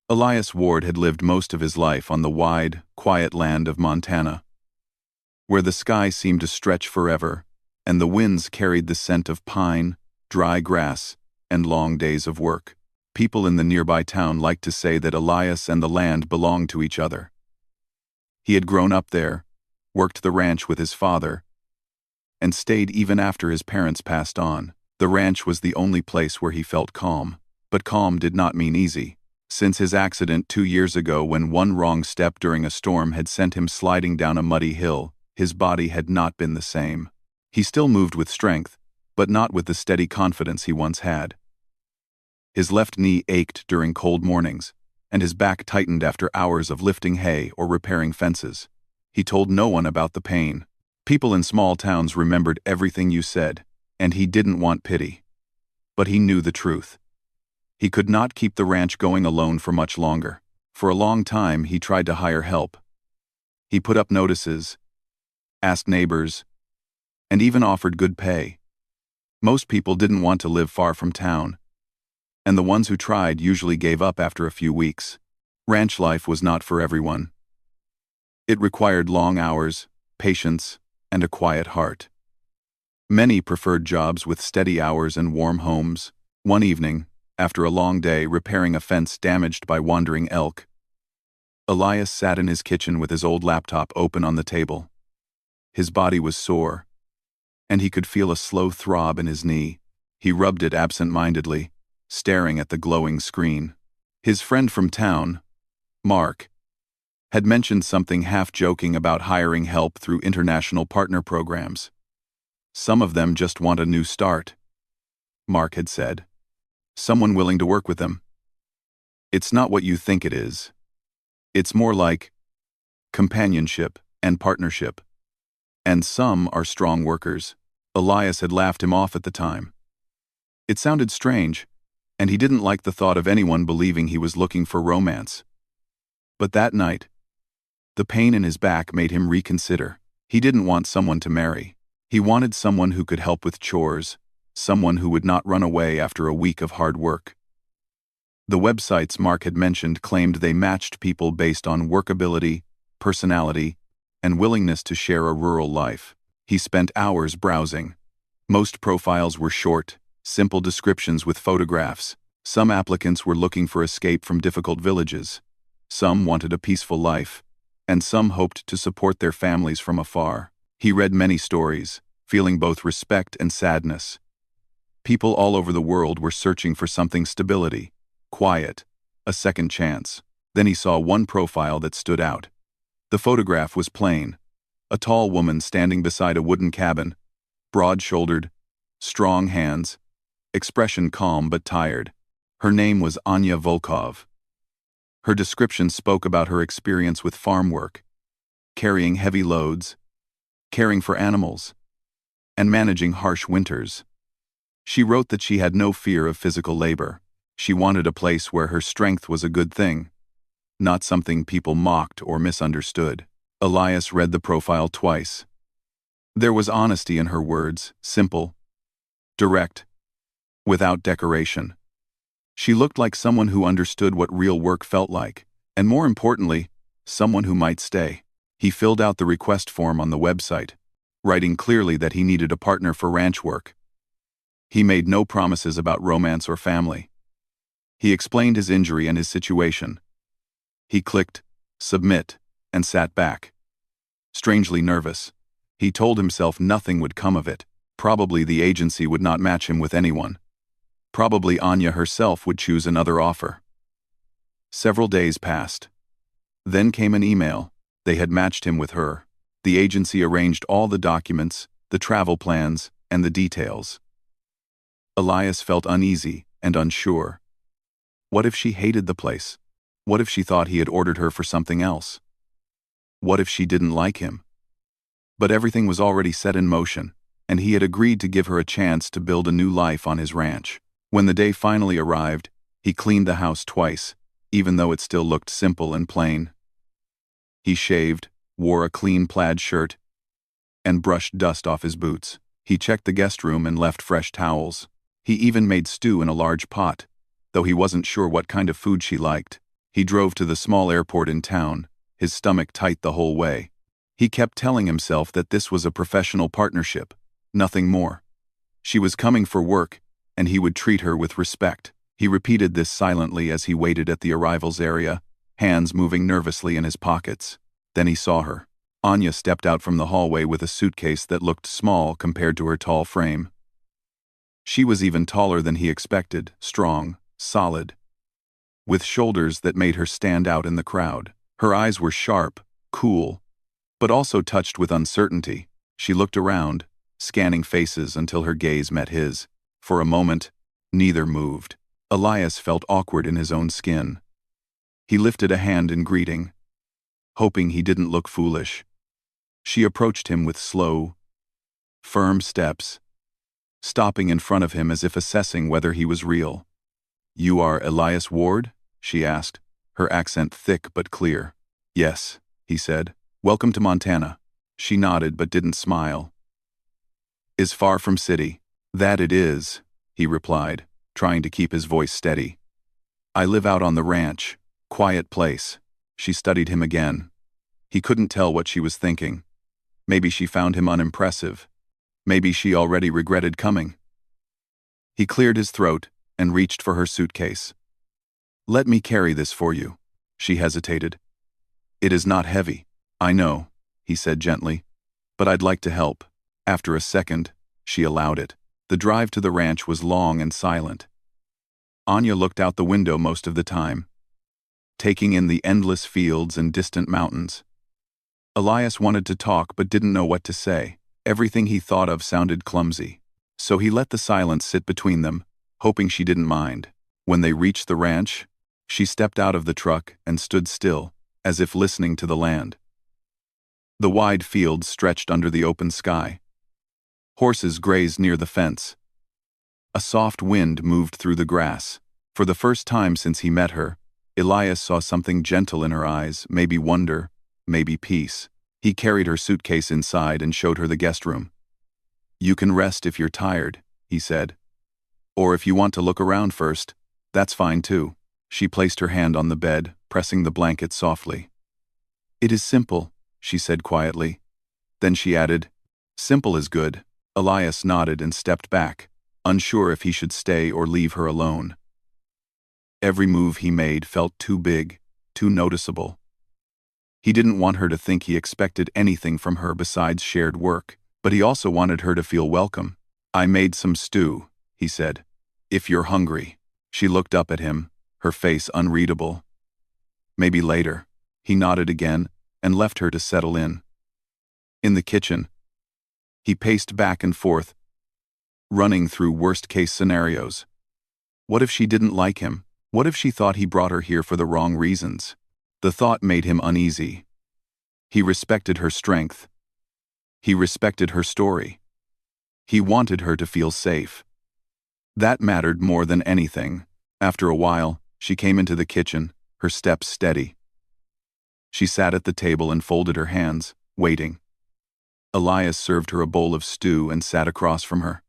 Elias Ward had lived most of his life on the wide, quiet land of Montana, where the sky seemed to stretch forever, and the winds carried the scent of pine, dry grass, and long days of work. People in the nearby town liked to say that Elias and the land belonged to each other. He had grown up there, worked the ranch with his father, and stayed even after his parents passed on. The ranch was the only place where he felt calm. But calm did not mean easy. Since his accident 2 years ago, when one wrong step during a storm had sent him sliding down a muddy hill, his body had not been the same. He still moved with strength, but not with the steady confidence he once had. His left knee ached during cold mornings, and his back tightened after hours of lifting hay or repairing fences. He told no one about the pain. People in small towns remembered everything you said, and he didn't want pity. But he knew the truth. He could not keep the ranch going alone for much longer. For a long time, he tried to hire help. He put up notices, asked neighbors, and even offered good pay. Most people didn't want to live far from town, and the ones who tried usually gave up after a few weeks. Ranch life was not for everyone. It required long hours, patience, and a quiet heart. Many preferred jobs with steady hours and warm homes. One evening, after a long day repairing a fence damaged by wandering elk, Elias sat in his kitchen with his old laptop open on the table. His body was sore, and he could feel a slow throb in his knee. He rubbed it absent-mindedly, staring at the glowing screen. His friend from town, Mark, had mentioned something half-joking about hiring help through international partner programs. Some of them just want a new start, Mark had said. Someone willing to work with them. It's not what you think it is. It's more like companionship and partnership. And some are strong workers. Elias had laughed him off at the time. It sounded strange, and he didn't like the thought of anyone believing he was looking for romance. But that night, the pain in his back made him reconsider. He didn't want someone to marry. He wanted someone who could help with chores, someone who would not run away after a week of hard work. The websites Mark had mentioned claimed they matched people based on workability, personality, and willingness to share a rural life. He spent hours browsing. Most profiles were short, simple descriptions with photographs. Some applicants were looking for escape from difficult villages. Some wanted a peaceful life, and some hoped to support their families from afar. He read many stories, feeling both respect and sadness. People all over the world were searching for something stability, quiet, a second chance. Then he saw one profile that stood out. The photograph was plain. A tall woman standing beside a wooden cabin, broad-shouldered, strong hands, expression calm but tired. Her name was Anya Volkov. Her description spoke about her experience with farm work, carrying heavy loads, caring for animals, and managing harsh winters. She wrote that she had no fear of physical labor. She wanted a place where her strength was a good thing, not something people mocked or misunderstood. Elias read the profile twice. There was honesty in her words, simple, direct, without decoration. She looked like someone who understood what real work felt like, and more importantly, someone who might stay. He filled out the request form on the website, writing clearly that he needed a partner for ranch work. He made no promises about romance or family. He explained his injury and his situation. He clicked submit and sat back, strangely nervous. He told himself nothing would come of it. Probably the agency would not match him with anyone. Probably Anya herself would choose another offer. Several days passed. Then came an email. They had matched him with her. The agency arranged all the documents, the travel plans, and the details. Elias felt uneasy and unsure. What if she hated the place? What if she thought he had ordered her for something else? What if she didn't like him? But everything was already set in motion, and he had agreed to give her a chance to build a new life on his ranch. When the day finally arrived, he cleaned the house twice, even though it still looked simple and plain. He shaved, wore a clean plaid shirt, and brushed dust off his boots. He checked the guest room and left fresh towels. He even made stew in a large pot, though he wasn't sure what kind of food she liked. He drove to the small airport in town, his stomach tight the whole way. He kept telling himself that this was a professional partnership, nothing more. She was coming for work, and he would treat her with respect. He repeated this silently as he waited at the arrivals area, hands moving nervously in his pockets. Then he saw her. Anya stepped out from the hallway with a suitcase that looked small compared to her tall frame. She was even taller than he expected, strong, solid, with shoulders that made her stand out in the crowd. Her eyes were sharp, cool, but also touched with uncertainty. She looked around, scanning faces until her gaze met his. For a moment, neither moved. Elias felt awkward in his own skin. He lifted a hand in greeting, hoping he didn't look foolish. She approached him with slow, firm steps, stopping in front of him as if assessing whether he was real. "You are Elias Ward?" she asked, her accent thick but clear. "Yes," he said. "Welcome to Montana." She nodded but didn't smile. "Is far from city." "That it is," he replied, trying to keep his voice steady. "I live out on the ranch. Quiet place." She studied him again. He couldn't tell what she was thinking. Maybe she found him unimpressive. Maybe she already regretted coming. He cleared his throat and reached for her suitcase. "Let me carry this for you." She hesitated. "It is not heavy." "I know," he said gently, "but I'd like to help." After a second, she allowed it. The drive to the ranch was long and silent. Anya looked out the window most of the time, taking in the endless fields and distant mountains. Elias wanted to talk but didn't know what to say. Everything he thought of sounded clumsy. So he let the silence sit between them, hoping she didn't mind. When they reached the ranch, she stepped out of the truck and stood still, as if listening to the land. The wide fields stretched under the open sky. Horses grazed near the fence. A soft wind moved through the grass. For the first time since he met her, Elias saw something gentle in her eyes, maybe wonder, maybe peace. He carried her suitcase inside and showed her the guest room. "You can rest if you're tired," he said. "Or if you want to look around first, that's fine too." She placed her hand on the bed, pressing the blanket softly. "It is simple," she said quietly. Then she added, "Simple is good." Elias nodded and stepped back, unsure if he should stay or leave her alone. Every move he made felt too big, too noticeable. He didn't want her to think he expected anything from her besides shared work, but he also wanted her to feel welcome. "I made some stew," he said. "If you're hungry." She looked up at him, her face unreadable. "Maybe later." He nodded again and left her to settle in. In the kitchen, he paced back and forth, running through worst-case scenarios. What if she didn't like him? What if she thought he brought her here for the wrong reasons? The thought made him uneasy. He respected her strength. He respected her story. He wanted her to feel safe. That mattered more than anything. After a while, she came into the kitchen, her steps steady. She sat at the table and folded her hands, waiting. Elias served her a bowl of stew and sat across from her.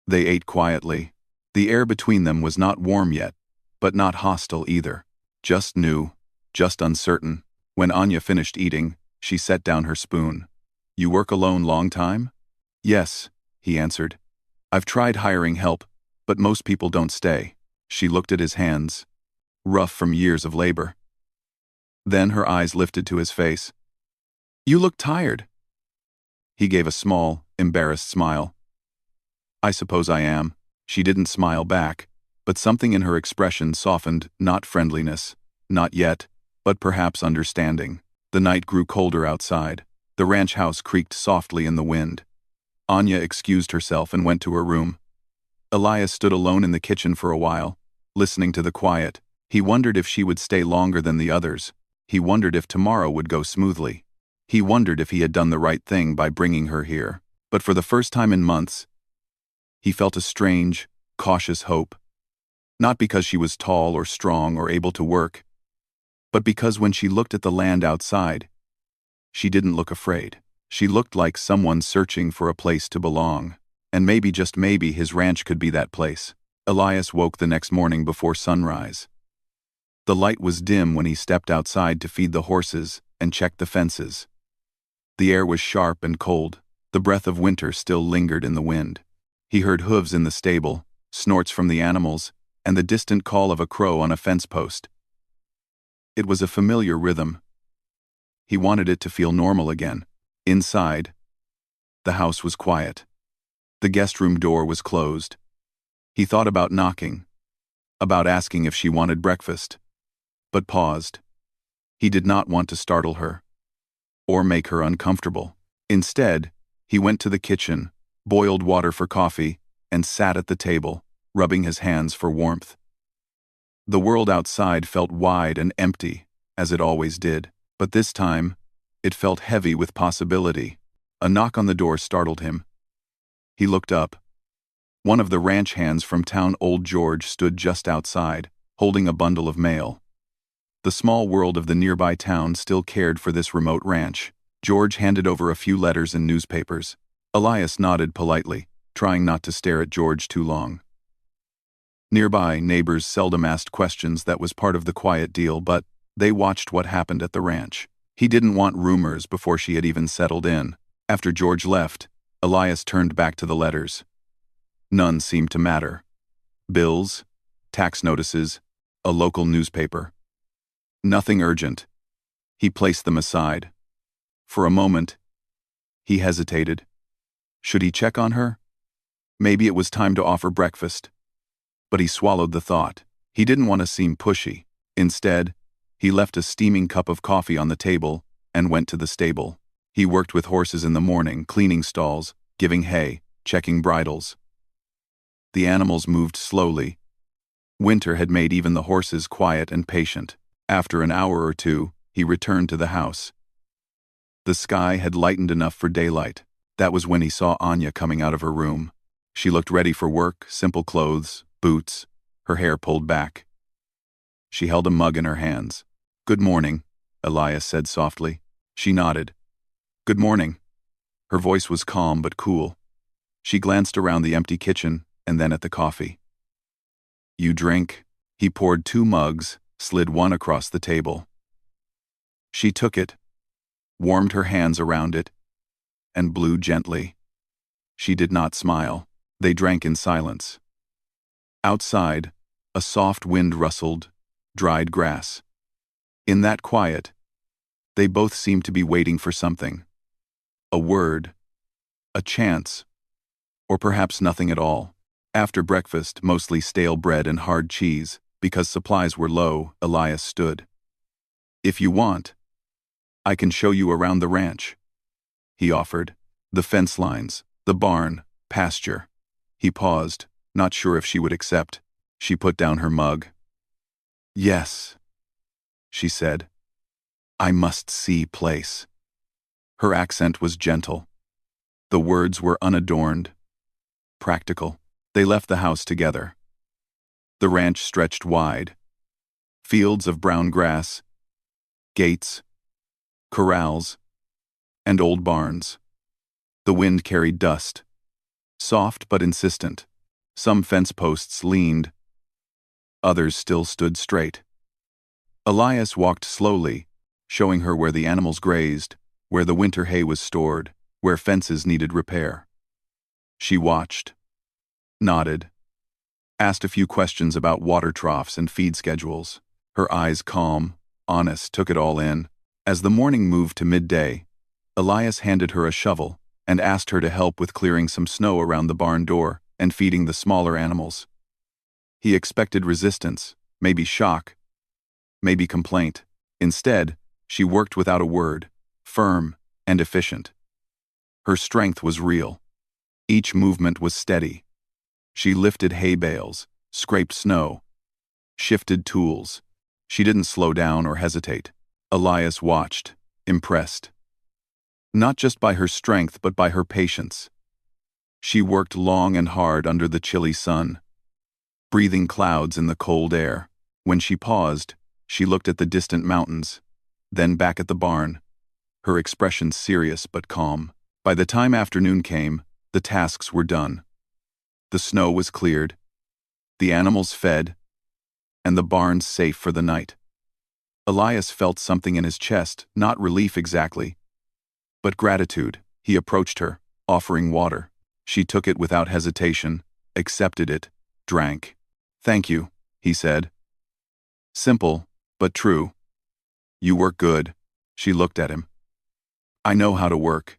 They ate quietly. The air between them was not warm yet, but not hostile either. Just new, just uncertain. When Anya finished eating, she set down her spoon. "You work alone long time?" "Yes," he answered. "I've tried hiring help, but most people don't stay." She looked at his hands, rough from years of labor. Then her eyes lifted to his face. "You look tired." He gave a small, embarrassed smile. "I suppose I am." She didn't smile back, but something in her expression softened, not friendliness, not yet, but perhaps understanding. The night grew colder outside. The ranch house creaked softly in the wind. Anya excused herself and went to her room. Elias stood alone in the kitchen for a while, listening to the quiet. He wondered if she would stay longer than the others. He wondered if tomorrow would go smoothly. He wondered if he had done the right thing by bringing her here. But for the first time in months, he felt a strange, cautious hope. Not because she was tall or strong or able to work, but because when she looked at the land outside, she didn't look afraid. She looked like someone searching for a place to belong. And maybe, just maybe, his ranch could be that place. Elias woke the next morning before sunrise. The light was dim when he stepped outside to feed the horses and check the fences. The air was sharp and cold. The breath of winter still lingered in the wind. He heard hooves in the stable, snorts from the animals, and the distant call of a crow on a fence post. It was a familiar rhythm. He wanted it to feel normal again. Inside, the house was quiet. The guest room door was closed. He thought about knocking, about asking if she wanted breakfast, but paused. He did not want to startle her or make her uncomfortable. Instead, he went to the kitchen, boiled water for coffee, and sat at the table, rubbing his hands for warmth. The world outside felt wide and empty, as it always did, but this time, it felt heavy with possibility. A knock on the door startled him. He looked up. One of the ranch hands from town, Old George, stood just outside, holding a bundle of mail. The small world of the nearby town still cared for this remote ranch. George handed over a few letters and newspapers. Elias nodded politely, trying not to stare at George too long. Nearby, neighbors seldom asked questions. That was part of the quiet deal, but they watched what happened at the ranch. He didn't want rumors before she had even settled in. After George left, Elias turned back to the letters. None seemed to matter. Bills, tax notices, a local newspaper. Nothing urgent. He placed them aside. For a moment, he hesitated. Should he check on her? Maybe it was time to offer breakfast. But he swallowed the thought. He didn't want to seem pushy. Instead, he left a steaming cup of coffee on the table and went to the stable. He worked with horses in the morning, cleaning stalls, giving hay, checking bridles. The animals moved slowly. Winter had made even the horses quiet and patient. After an hour or two, he returned to the house. The sky had lightened enough for daylight. That was when he saw Anya coming out of her room. She looked ready for work, simple clothes, boots, her hair pulled back. She held a mug in her hands. "Good morning," Elias said softly. She nodded. "Good morning." Her voice was calm but cool. She glanced around the empty kitchen and then at the coffee. "You drink?" He poured 2 mugs, slid one across the table. She took it, warmed her hands around it, and blew gently. She did not smile. They drank in silence. Outside, a soft wind rustled, dried grass. In that quiet, they both seemed to be waiting for something. A word, a chance, or perhaps nothing at all. After breakfast, mostly stale bread and hard cheese, because supplies were low, Elias stood. "If you want, I can show you around the ranch," he offered. The fence lines, the barn, pasture. He paused, not sure if she would accept. She put down her mug. "Yes," she said. "I must see place." Her accent was gentle. The words were unadorned, practical. They left the house together. The ranch stretched wide. Fields of brown grass, gates, corrals, and old barns. The wind carried dust, soft but insistent. Some fence posts leaned, others still stood straight. Elias walked slowly, showing her where the animals grazed, where the winter hay was stored, where fences needed repair. She watched, nodded, asked a few questions about water troughs and feed schedules. Her eyes calm, honest, took it all in. As the morning moved to midday, Elias handed her a shovel and asked her to help with clearing some snow around the barn door and feeding the smaller animals. He expected resistance, maybe shock, maybe complaint. Instead, she worked without a word, firm and efficient. Her strength was real. Each movement was steady. She lifted hay bales, scraped snow, shifted tools. She didn't slow down or hesitate. Elias watched, impressed. Not just by her strength, but by her patience. She worked long and hard under the chilly sun, breathing clouds in the cold air. When she paused, she looked at the distant mountains, then back at the barn, her expression serious but calm. By the time afternoon came, the tasks were done. The snow was cleared, the animals fed, and the barns safe for the night. Elias felt something in his chest, not relief exactly, but gratitude. He approached her, offering water. She took it without hesitation, accepted it, drank. "Thank you," he said. Simple, but true. "You work good." She looked at him. "I know how to work,"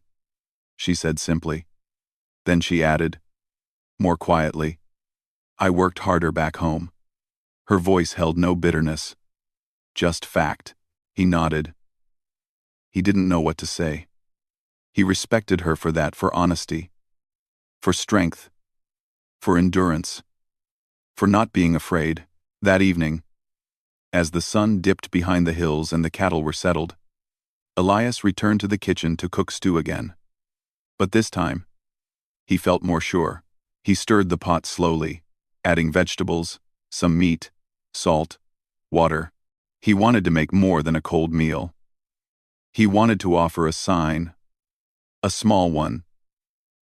she said simply. Then she added, more quietly, "I worked harder back home." Her voice held no bitterness, just fact. He nodded. He didn't know what to say. He respected her for that, for honesty, for strength, for endurance, for not being afraid. That evening, as the sun dipped behind the hills and the cattle were settled, Elias returned to the kitchen to cook stew again. But this time, he felt more sure. He stirred the pot slowly, adding vegetables, some meat, salt, water. He wanted to make more than a cold meal. He wanted to offer a sign, a small one,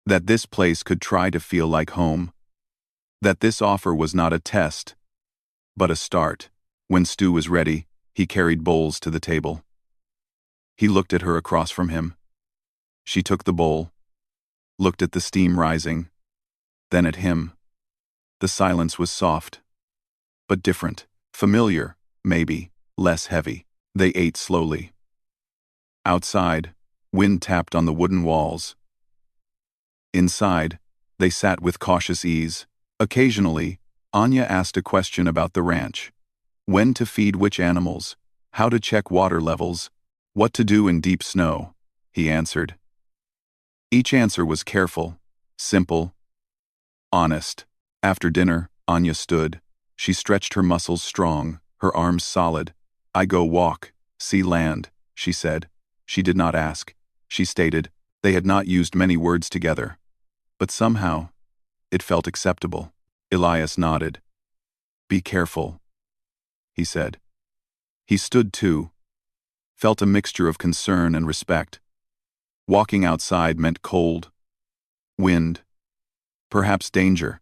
that this place could try to feel like home. That this offer was not a test, but a start. When stew was ready, he carried bowls to the table. He looked at her across from him. She took the bowl, looked at the steam rising, then at him. The silence was soft, but different, familiar, maybe, less heavy. They ate slowly. Outside, wind tapped on the wooden walls. Inside, they sat with cautious ease. Occasionally, Anya asked a question about the ranch. When to feed which animals, how to check water levels, what to do in deep snow, he answered. Each answer was careful, simple, honest. After dinner, Anya stood. She stretched her muscles strong, her arms solid. "I go walk, see land," she said. She did not ask. She stated. They had not used many words together. But somehow, it felt acceptable. Elias nodded. "Be careful," he said. He stood too, felt a mixture of concern and respect. Walking outside meant cold, wind, perhaps danger.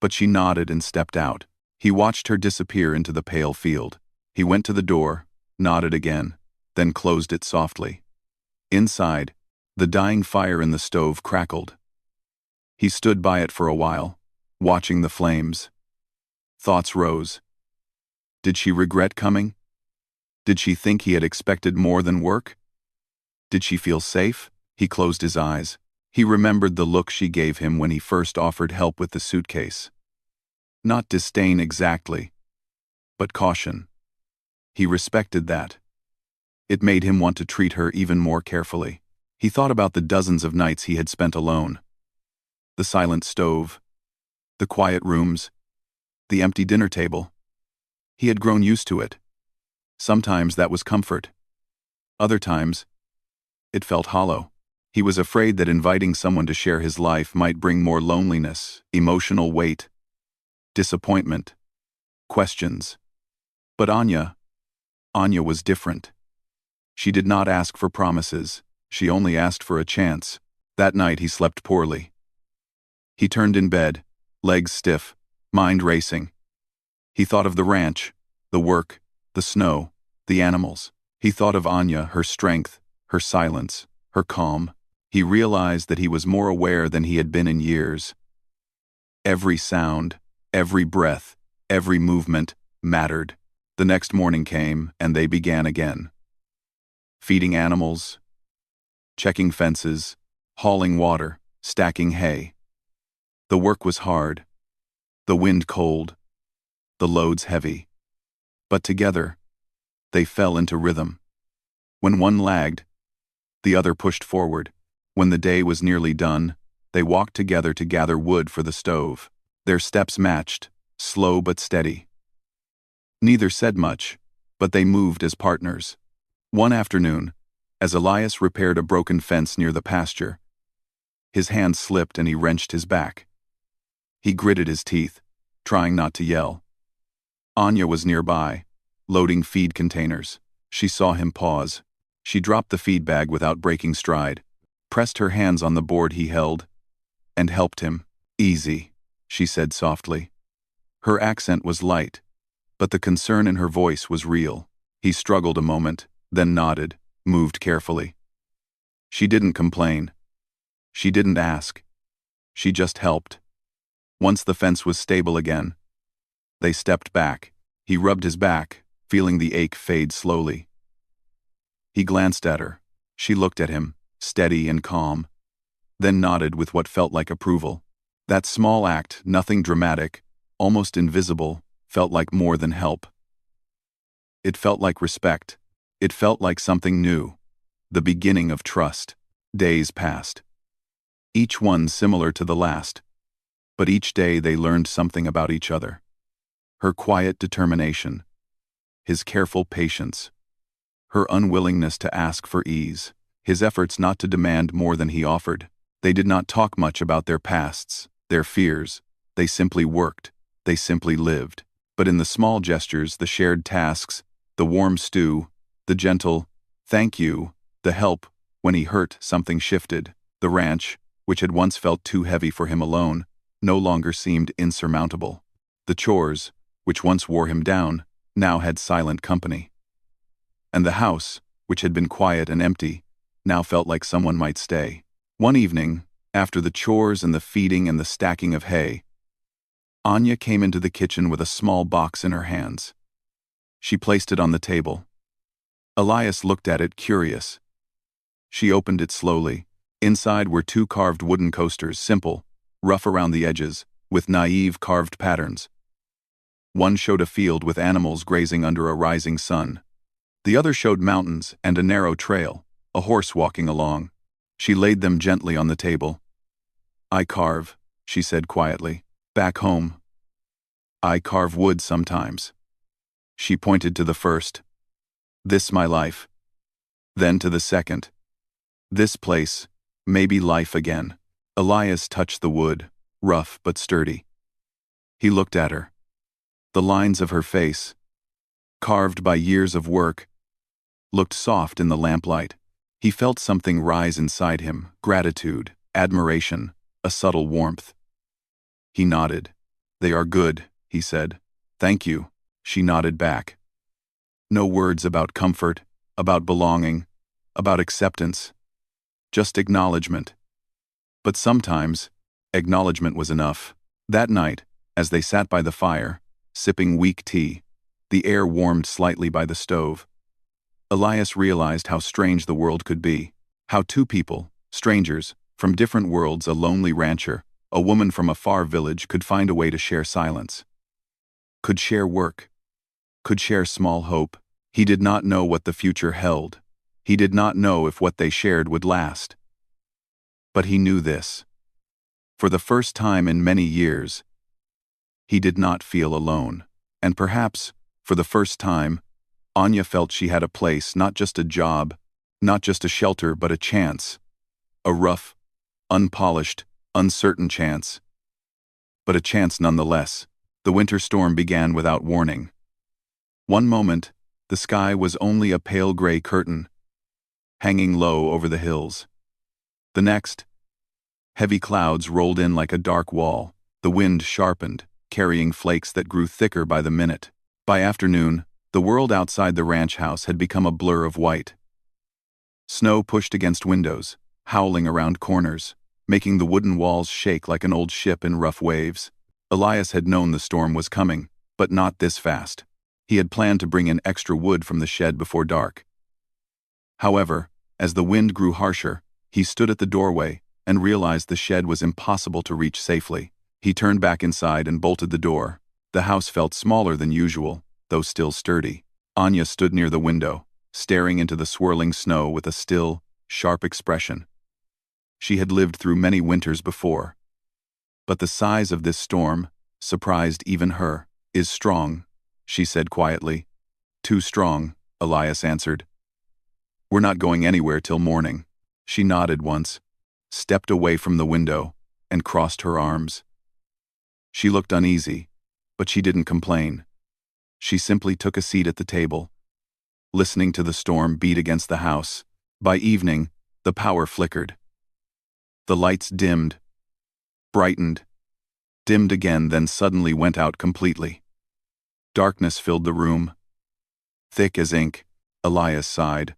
But she nodded and stepped out. He watched her disappear into the pale field. He went to the door, nodded again, then closed it softly. Inside, the dying fire in the stove crackled. He stood by it for a while, watching the flames. Thoughts rose. Did she regret coming? Did she think he had expected more than work? Did she feel safe? He closed his eyes. He remembered the look she gave him when he first offered help with the suitcase. Not disdain exactly, but caution. He respected that. It made him want to treat her even more carefully. He thought about the dozens of nights he had spent alone. The silent stove, the quiet rooms, the empty dinner table. He had grown used to it. Sometimes that was comfort. Other times, it felt hollow. He was afraid that inviting someone to share his life might bring more loneliness, emotional weight, disappointment, questions. But Anya was different. She did not ask for promises. She only asked for a chance. That night he slept poorly. He turned in bed, legs stiff, mind racing. He thought of the ranch, the work, the snow, the animals. He thought of Anya, her strength, her silence, her calm. He realized that he was more aware than he had been in years. Every sound, every breath, every movement mattered. The next morning came, and they began again. Feeding animals, checking fences, hauling water, stacking hay. The work was hard, the wind cold, the loads heavy. But together, they fell into rhythm. When one lagged, the other pushed forward. When the day was nearly done, they walked together to gather wood for the stove. Their steps matched, slow but steady. Neither said much, but they moved as partners. One afternoon, as Elias repaired a broken fence near the pasture, his hand slipped and he wrenched his back. He gritted his teeth, trying not to yell. Anya was nearby, loading feed containers. She saw him pause. She dropped the feed bag without breaking stride, pressed her hands on the board he held, and helped him. "Easy," she said softly. Her accent was light, But the concern in her voice was real. He struggled a moment, then nodded, moved carefully. She didn't complain. She didn't ask. She just helped. Once the fence was stable again, they stepped back. He rubbed his back, feeling the ache fade slowly. He glanced at her. She looked at him, steady and calm, then nodded with what felt like approval. That small act, nothing dramatic, almost invisible, felt like more than help. It felt like respect. It felt like something new, the beginning of trust. Days passed, each one similar to the last, but each day they learned something about each other. Her quiet determination, his careful patience, her unwillingness to ask for ease, his efforts not to demand more than he offered. They did not talk much about their pasts, their fears. They simply worked. They simply lived. But in the small gestures, the shared tasks, the warm stew, the gentle thank you, the help when he hurt, something shifted. The ranch, which had once felt too heavy for him alone, no longer seemed insurmountable. The chores, which once wore him down, now had silent company. And the house, which had been quiet and empty, now felt like someone might stay. One evening, after the chores and the feeding and the stacking of hay, Anya came into the kitchen with a small box in her hands. She placed it on the table. Elias looked at it, curious. She opened it slowly. Inside were 2 carved wooden coasters, simple, rough around the edges, with naive carved patterns. One showed a field with animals grazing under a rising sun. The other showed mountains and a narrow trail, a horse walking along. She laid them gently on the table. "I carve," she said quietly. "Back home. I carve wood sometimes." She pointed to the first. "This my life." Then to the second. "This place, maybe life again." Elias touched the wood, rough but sturdy. He looked at her. The lines of her face, carved by years of work, looked soft in the lamplight. He felt something rise inside him, gratitude, admiration, a subtle warmth. He nodded. "They are good," he said. "Thank you." She nodded back. No words about comfort, about belonging, about acceptance, just acknowledgement. But sometimes, acknowledgement was enough. That night, as they sat by the fire, sipping weak tea, the air warmed slightly by the stove, Elias realized how strange the world could be. How 2 people, strangers, from different worlds, a lonely rancher, a woman from a far village, could find a way to share silence. Could share work. Could share small hope. He did not know what the future held. He did not know if what they shared would last. But he knew this. For the first time in many years, he did not feel alone. And perhaps, for the first time, Anya felt she had a place, not just a job, not just a shelter, but a chance. A rough, unpolished, uncertain chance. But a chance nonetheless. The winter storm began without warning. One moment, the sky was only a pale gray curtain, hanging low over the hills. The next, heavy clouds rolled in like a dark wall. The wind sharpened, carrying flakes that grew thicker by the minute. By afternoon, the world outside the ranch house had become a blur of white. Snow pushed against windows, howling around corners, making the wooden walls shake like an old ship in rough waves. Elias had known the storm was coming, but not this fast. He had planned to bring in extra wood from the shed before dark. However, as the wind grew harsher, he stood at the doorway and realized the shed was impossible to reach safely. He turned back inside and bolted the door. The house felt smaller than usual, though still sturdy. Anya stood near the window, staring into the swirling snow with a still, sharp expression. She had lived through many winters before. But the size of this storm surprised even her. "Is strong," she said quietly. "Too strong," Elias answered. "We're not going anywhere till morning." She nodded once, stepped away from the window, and crossed her arms. She looked uneasy, but she didn't complain. She simply took a seat at the table, listening to the storm beat against the house. By evening, the power flickered. The lights dimmed, brightened, dimmed again, then suddenly went out completely. Darkness filled the room, thick as ink. Elias sighed.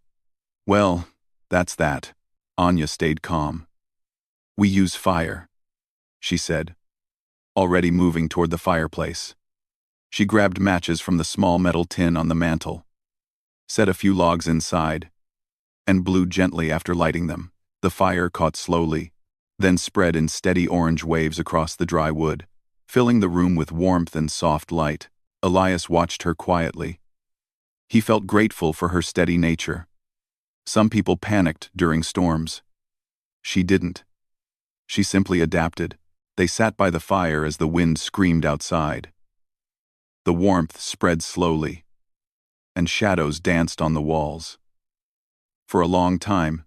Well, that's that. Anya stayed calm. We use fire, she said, already moving toward the fireplace. She grabbed matches from the small metal tin on the mantel, set a few logs inside, and blew gently after lighting them. The fire caught slowly, then spread in steady orange waves across the dry wood, filling the room with warmth and soft light. Elias watched her quietly. He felt grateful for her steady nature. Some people panicked during storms. She didn't. She simply adapted. They sat by the fire as the wind screamed outside. The warmth spread slowly, and shadows danced on the walls. For a long time,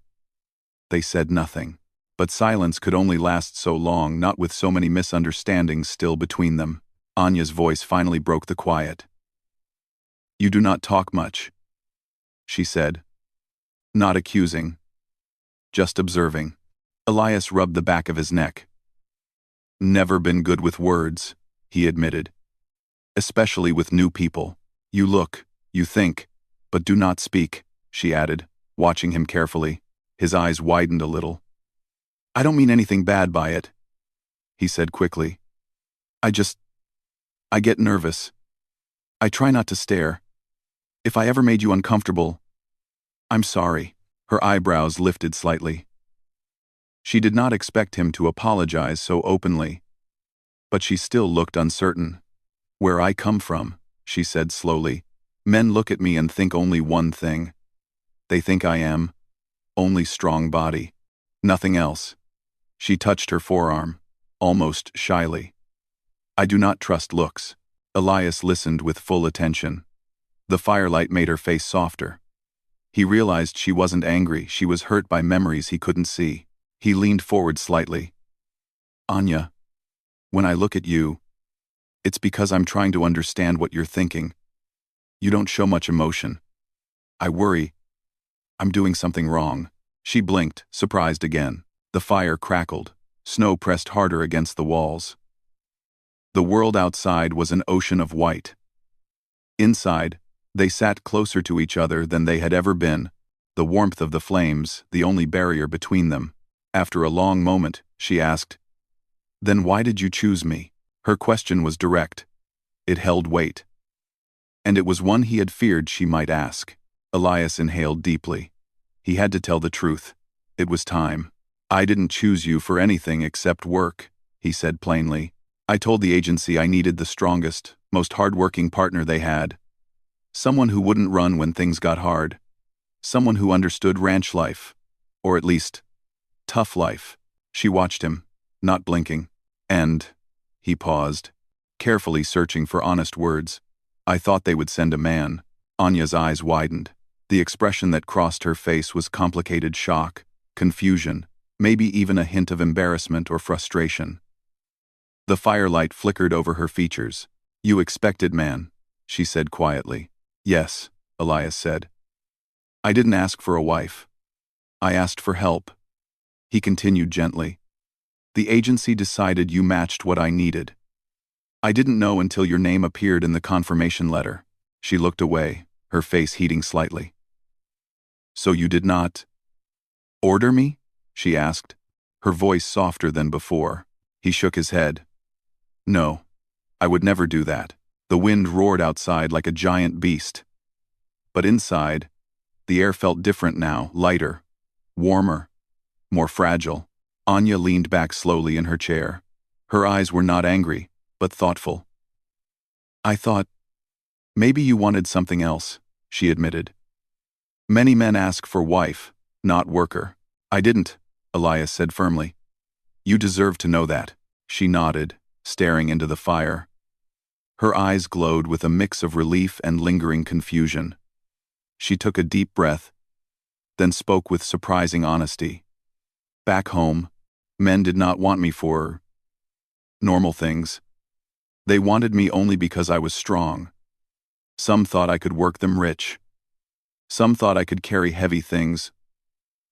they said nothing. But silence could only last so long, not with so many misunderstandings still between them. Anya's voice finally broke the quiet. You do not talk much, she said. Not accusing, just observing. Elias rubbed the back of his neck. Never been good with words, he admitted. Especially with new people. You look, you think, but do not speak, she added, watching him carefully. His eyes widened a little. I don't mean anything bad by it, he said quickly. I get nervous. I try not to stare. If I ever made you uncomfortable, I'm sorry. Her eyebrows lifted slightly. She did not expect him to apologize so openly, but she still looked uncertain. Where I come from, she said slowly, men look at me and think only one thing. They think I am only strong body. Nothing else. She touched her forearm, almost shyly. I do not trust looks. Elias listened with full attention. The firelight made her face softer. He realized she wasn't angry, she was hurt by memories he couldn't see. He leaned forward slightly. Anya, when I look at you, it's because I'm trying to understand what you're thinking. You don't show much emotion. I worry I'm doing something wrong. She blinked, surprised again. The fire crackled. Snow pressed harder against the walls. The world outside was an ocean of white. Inside, they sat closer to each other than they had ever been, the warmth of the flames, the only barrier between them. After a long moment, she asked, Then why did you choose me? Her question was direct. It held weight. And it was one he had feared she might ask. Elias inhaled deeply. He had to tell the truth. It was time. I didn't choose you for anything except work, he said plainly. I told the agency I needed the strongest, most hard-working partner they had. Someone who wouldn't run when things got hard. Someone who understood ranch life. Or at least, tough life. She watched him, not blinking. And, he paused, carefully searching for honest words. I thought they would send a man. Anya's eyes widened. The expression that crossed her face was complicated shock, confusion, maybe even a hint of embarrassment or frustration. The firelight flickered over her features. You expected man, she said quietly. Yes, Elias said. I didn't ask for a wife. I asked for help. He continued gently. The agency decided you matched what I needed. I didn't know until your name appeared in the confirmation letter. She looked away, her face heating slightly. So you did not order me? She asked, her voice softer than before. He shook his head. No, I would never do that. The wind roared outside like a giant beast. But inside, the air felt different now, lighter, warmer, more fragile. Anya leaned back slowly in her chair. Her eyes were not angry, but thoughtful. I thought, maybe you wanted something else, she admitted. Many men ask for wife, not worker. I didn't, Elias said firmly. You deserve to know that. She nodded, staring into the fire. Her eyes glowed with a mix of relief and lingering confusion. She took a deep breath, then spoke with surprising honesty. Back home, men did not want me for normal things. They wanted me only because I was strong. Some thought I could work them rich. Some thought I could carry heavy things,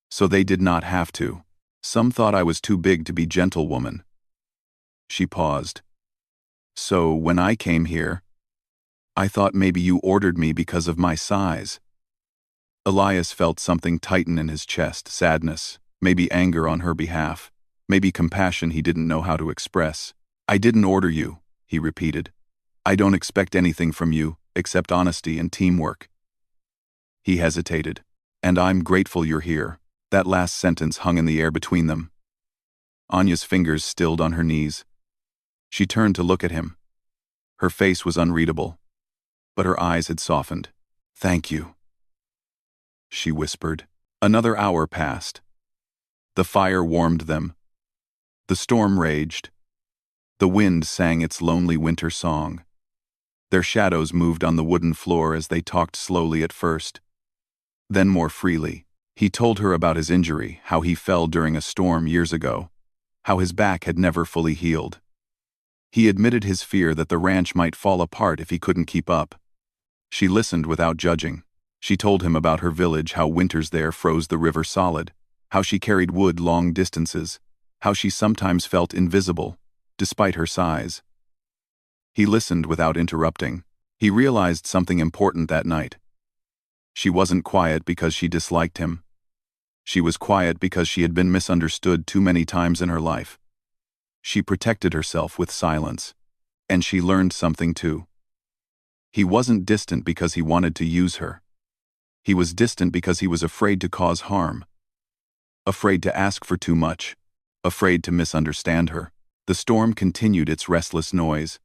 so they did not have to. Some thought I was too big to be gentlewoman. She paused. So when I came here, I thought maybe you ordered me because of my size. Elias felt something tighten in his chest, sadness, maybe anger on her behalf, maybe compassion he didn't know how to express. I didn't order you, he repeated. I don't expect anything from you, except honesty and teamwork. He hesitated. And I'm grateful you're here. That last sentence hung in the air between them. Anya's fingers stilled on her knees. She turned to look at him. Her face was unreadable, but her eyes had softened. Thank you, she whispered. Another hour passed. The fire warmed them. The storm raged. The wind sang its lonely winter song. Their shadows moved on the wooden floor as they talked slowly at first, then more freely. He told her about his injury, how he fell during a storm years ago, how his back had never fully healed. He admitted his fear that the ranch might fall apart if he couldn't keep up. She listened without judging. She told him about her village, how winters there froze the river solid, how she carried wood long distances, how she sometimes felt invisible, despite her size. He listened without interrupting. He realized something important that night. She wasn't quiet because she disliked him. She was quiet because she had been misunderstood too many times in her life. She protected herself with silence. And she learned something too. He wasn't distant because he wanted to use her. He was distant because he was afraid to cause harm. Afraid to ask for too much. Afraid to misunderstand her. The storm continued its restless noise,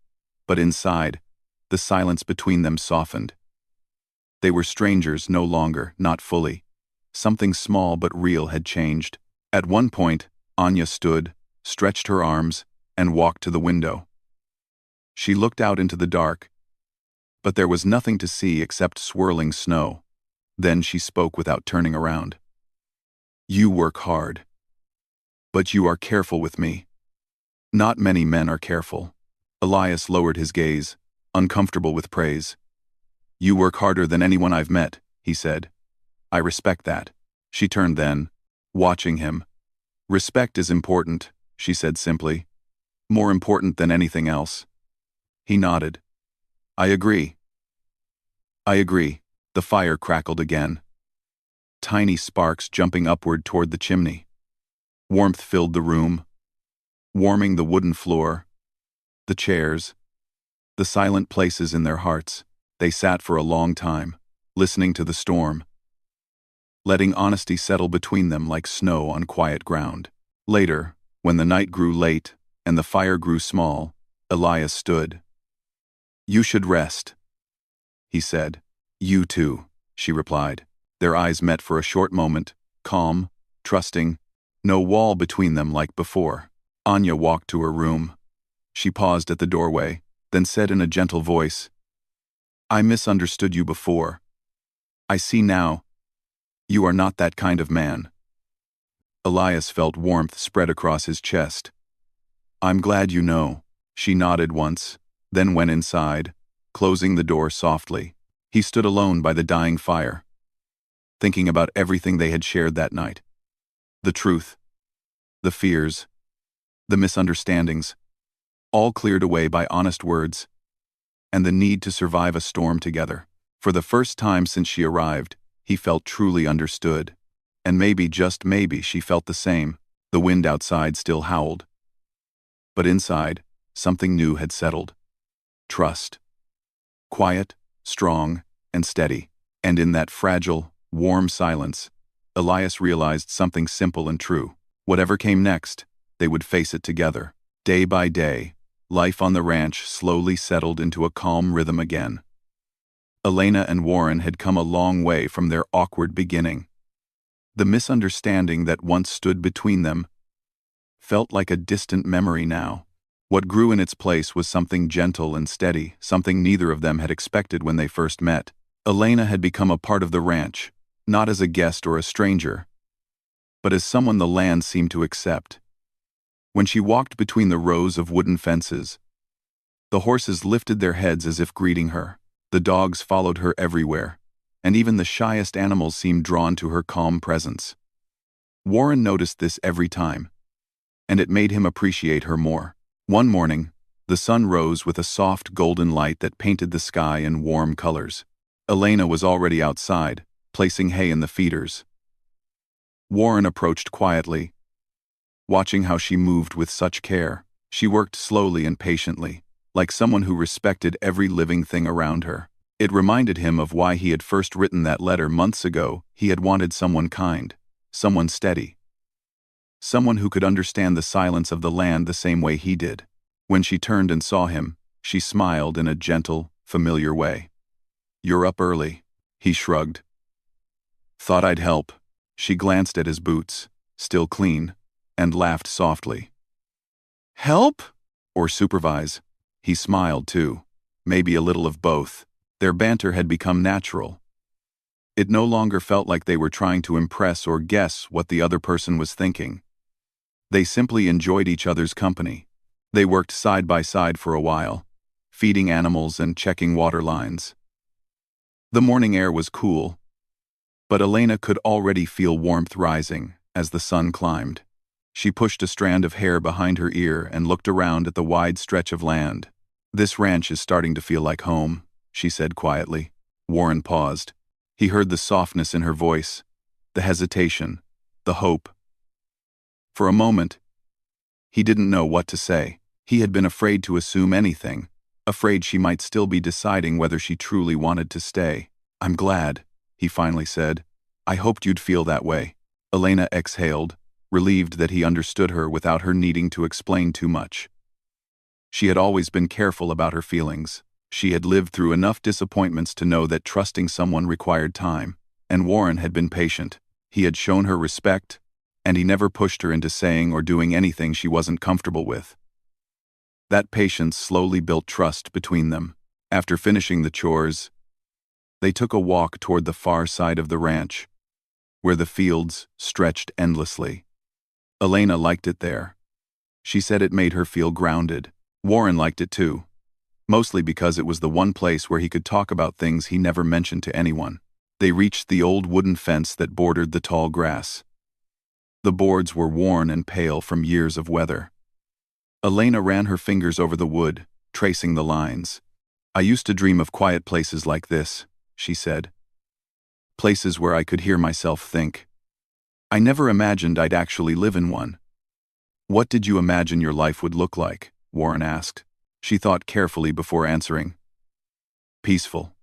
but inside, the silence between them softened. They were strangers no longer, not fully. Something small but real had changed. At one point, Anya stood, stretched her arms, and walked to the window. She looked out into the dark, but there was nothing to see except swirling snow. Then she spoke without turning around. You work hard. But you are careful with me. Not many men are careful. Elias lowered his gaze, uncomfortable with praise. You work harder than anyone I've met, he said. I respect that. She turned then, watching him. Respect is important, she said simply. More important than anything else. He nodded. I agree. I agree. The fire crackled again. Tiny sparks jumping upward toward the chimney. Warmth filled the room, warming the wooden floor, the chairs, the silent places in their hearts. They sat for a long time, listening to the storm, letting honesty settle between them like snow on quiet ground. Later, when the night grew late and the fire grew small, Elias stood. You should rest, he said. You too, she replied. Their eyes met for a short moment, calm, trusting, no wall between them like before. Anya walked to her room. She paused at the doorway, then said in a gentle voice, I misunderstood you before. I see now. You are not that kind of man. Elias felt warmth spread across his chest. I'm glad you know. She nodded once, then went inside, closing the door softly. He stood alone by the dying fire, thinking about everything they had shared that night. The truth, the fears, the misunderstandings, all cleared away by honest words, and the need to survive a storm together. For the first time since she arrived, he felt truly understood. And maybe, just maybe, she felt the same. The wind outside still howled. But inside, something new had settled. Trust. Quiet, strong, and steady. And in that fragile, warm silence, Elias realized something simple and true. Whatever came next, they would face it together. Day by day, life on the ranch slowly settled into a calm rhythm again. Elena and Warren had come a long way from their awkward beginning. The misunderstanding that once stood between them felt like a distant memory now. What grew in its place was something gentle and steady, something neither of them had expected when they first met. Elena had become a part of the ranch, not as a guest or a stranger, but as someone the land seemed to accept. When she walked between the rows of wooden fences, the horses lifted their heads as if greeting her. The dogs followed her everywhere, and even the shyest animals seemed drawn to her calm presence. Warren noticed this every time, and it made him appreciate her more. One morning, The sun rose with a soft golden light that painted the sky in warm colors. Elena was already outside, placing hay in the feeders. Warren approached quietly, watching how she moved with such care. She worked slowly and patiently, like someone who respected every living thing around her. It reminded him of why he had first written that letter months ago. He had wanted someone kind, someone steady, someone who could understand the silence of the land the same way he did. When she turned and saw him, she smiled in a gentle, familiar way. "You're up early," he shrugged. "Thought I'd help." She glanced at his boots, still clean, and laughed softly. "Help? Or supervise?" He smiled too, maybe a little of both. Their banter had become natural. It no longer felt like they were trying to impress or guess what the other person was thinking. They simply enjoyed each other's company. They worked side by side for a while, feeding animals and checking water lines. The morning air was cool, but Elena could already feel warmth rising as the sun climbed. She pushed a strand of hair behind her ear and looked around at the wide stretch of land. "This ranch is starting to feel like home," she said quietly. Warren paused. He heard the softness in her voice, the hesitation, the hope. For a moment, he didn't know what to say. He had been afraid to assume anything, afraid she might still be deciding whether she truly wanted to stay. "I'm glad," he finally said. "I hoped you'd feel that way." Elena exhaled, relieved that he understood her without her needing to explain too much. She had always been careful about her feelings. She had lived through enough disappointments to know that trusting someone required time, and Warren had been patient. He had shown her respect, and he never pushed her into saying or doing anything she wasn't comfortable with. That patience slowly built trust between them. After finishing the chores, they took a walk toward the far side of the ranch, where the fields stretched endlessly. Elena liked it there. She said it made her feel grounded. Warren liked it too, mostly because it was the one place where he could talk about things he never mentioned to anyone. They reached the old wooden fence that bordered the tall grass. The boards were worn and pale from years of weather. Elena ran her fingers over the wood, tracing the lines. "I used to dream of quiet places like this," she said. "Places where I could hear myself think. I never imagined I'd actually live in one." "What did you imagine your life would look like?" Warren asked. She thought carefully before answering. "Peaceful.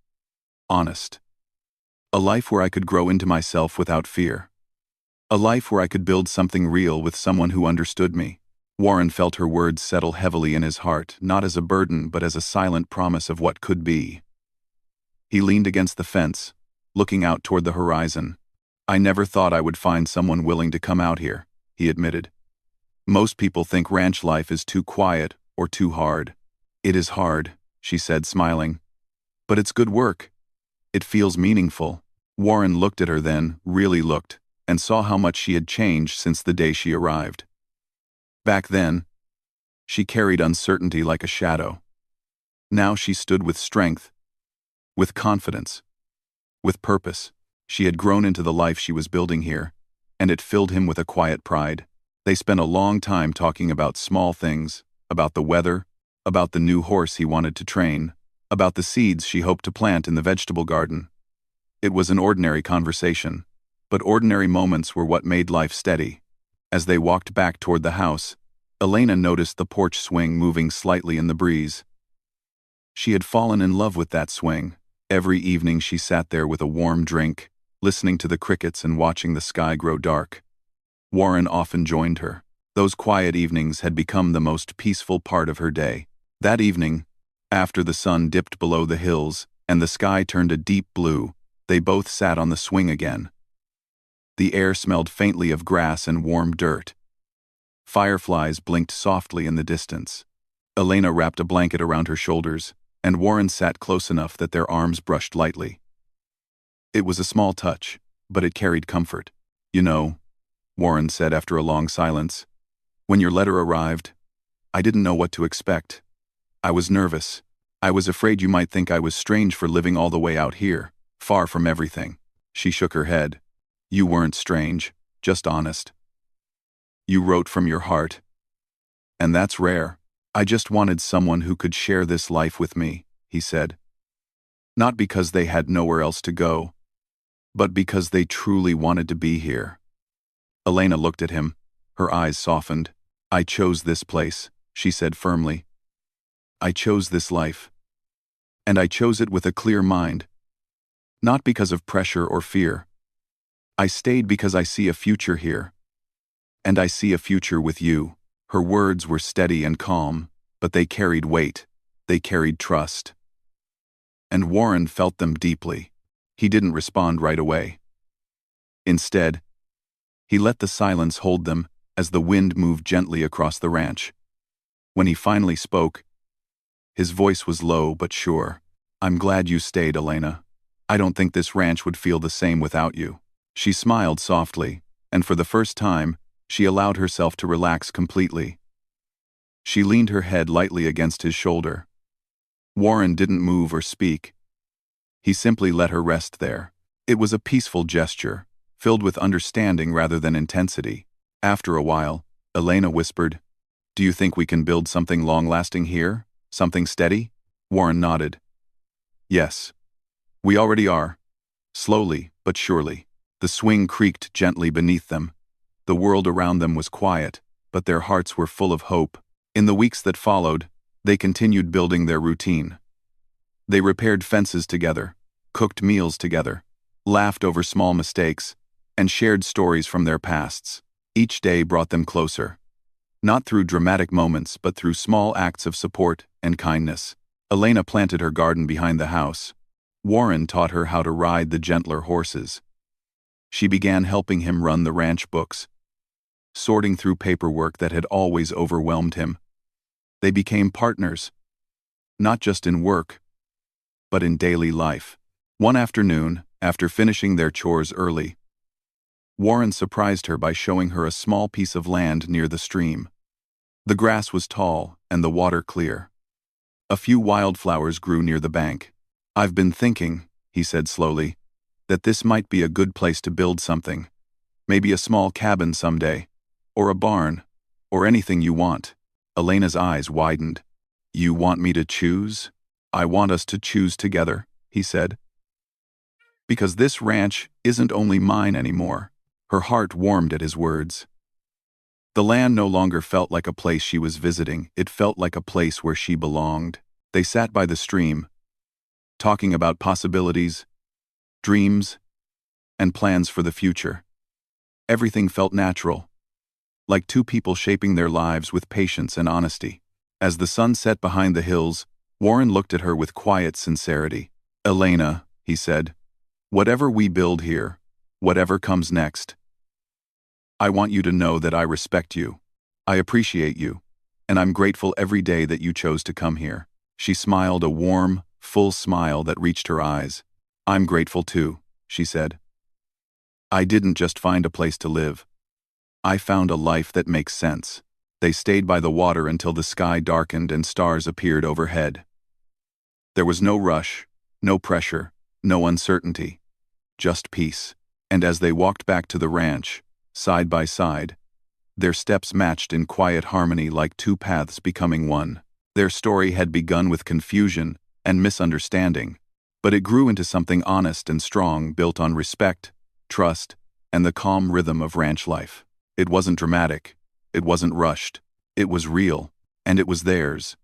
Honest. A life where I could grow into myself without fear. A life where I could build something real with someone who understood me." Warren felt her words settle heavily in his heart, not as a burden but as a silent promise of what could be. He leaned against the fence, looking out toward the horizon. "I never thought I would find someone willing to come out here," he admitted. "Most people think ranch life is too quiet or too hard." "It is hard," she said, smiling. "But it's good work. It feels meaningful." Warren looked at her then, really looked, and saw how much she had changed since the day she arrived. Back then, she carried uncertainty like a shadow. Now she stood with strength, with confidence, with purpose. She had grown into the life she was building here, and it filled him with a quiet pride. They spent a long time talking about small things, about the weather, about the new horse he wanted to train, about the seeds she hoped to plant in the vegetable garden. It was an ordinary conversation, but ordinary moments were what made life steady. As they walked back toward the house, Elena noticed the porch swing moving slightly in the breeze. She had fallen in love with that swing. Every evening she sat there with a warm drink, listening to the crickets and watching the sky grow dark. Warren often joined her. Those quiet evenings had become the most peaceful part of her day. That evening, after the sun dipped below the hills and the sky turned a deep blue, they both sat on the swing again. The air smelled faintly of grass and warm dirt. Fireflies blinked softly in the distance. Elena wrapped a blanket around her shoulders, and Warren sat close enough that their arms brushed lightly. It was a small touch, but it carried comfort. "You know," Warren said after a long silence, "when your letter arrived, I didn't know what to expect. I was nervous. I was afraid you might think I was strange for living all the way out here, far from everything." She shook her head. "You weren't strange, just honest. You wrote from your heart. And that's rare." "I just wanted someone who could share this life with me," he said. Not because they had nowhere else to go, but because they truly wanted to be here. Elena looked at him, her eyes softened. "I chose this place," she said firmly. "I chose this life. And I chose it with a clear mind. Not because of pressure or fear. I stayed because I see a future here. And I see a future with you." Her words were steady and calm, but they carried weight. They carried trust. And Warren felt them deeply. He didn't respond right away. Instead, he let the silence hold them as the wind moved gently across the ranch. When he finally spoke, his voice was low but sure. "I'm glad you stayed, Elena. I don't think this ranch would feel the same without you." She smiled softly, and for the first time, she allowed herself to relax completely. She leaned her head lightly against his shoulder. Warren didn't move or speak. He simply let her rest there. It was a peaceful gesture, filled with understanding rather than intensity. After a while, Elena whispered, "Do you think we can build something long-lasting here? Something steady?" Warren nodded. "Yes. We already are." Slowly, but surely. The swing creaked gently beneath them. The world around them was quiet, but their hearts were full of hope. In the weeks that followed, they continued building their routine. They repaired fences together, cooked meals together, laughed over small mistakes, and shared stories from their pasts. Each day brought them closer. Not through dramatic moments, but through small acts of support and kindness. Elena planted her garden behind the house. Warren taught her how to ride the gentler horses. She began helping him run the ranch books, sorting through paperwork that had always overwhelmed him. They became partners, not just in work, but in daily life. One afternoon, after finishing their chores early, Warren surprised her by showing her a small piece of land near the stream. The grass was tall and the water clear. A few wildflowers grew near the bank. "I've been thinking," he said slowly, "that this might be a good place to build something. Maybe a small cabin someday, or a barn, or anything you want." Elena's eyes widened. "You want me to choose?" "I want us to choose together," he said. "Because this ranch isn't only mine anymore." Her heart warmed at his words. The land no longer felt like a place she was visiting. It felt like a place where she belonged. They sat by the stream, talking about possibilities, dreams, and plans for the future. Everything felt natural, like two people shaping their lives with patience and honesty. As the sun set behind the hills, Warren looked at her with quiet sincerity. "Elena," he said, "whatever we build here, whatever comes next, I want you to know that I respect you. I appreciate you, and I'm grateful every day that you chose to come here." She smiled, a warm, full smile that reached her eyes. "I'm grateful too," she said. "I didn't just find a place to live. I found a life that makes sense." They stayed by the water until the sky darkened and stars appeared overhead. There was no rush, no pressure, no uncertainty, just peace. And as they walked back to the ranch, side by side, their steps matched in quiet harmony like two paths becoming one. Their story had begun with confusion and misunderstanding, but it grew into something honest and strong, built on respect, trust, and the calm rhythm of ranch life. It wasn't dramatic, it wasn't rushed, it was real, and it was theirs.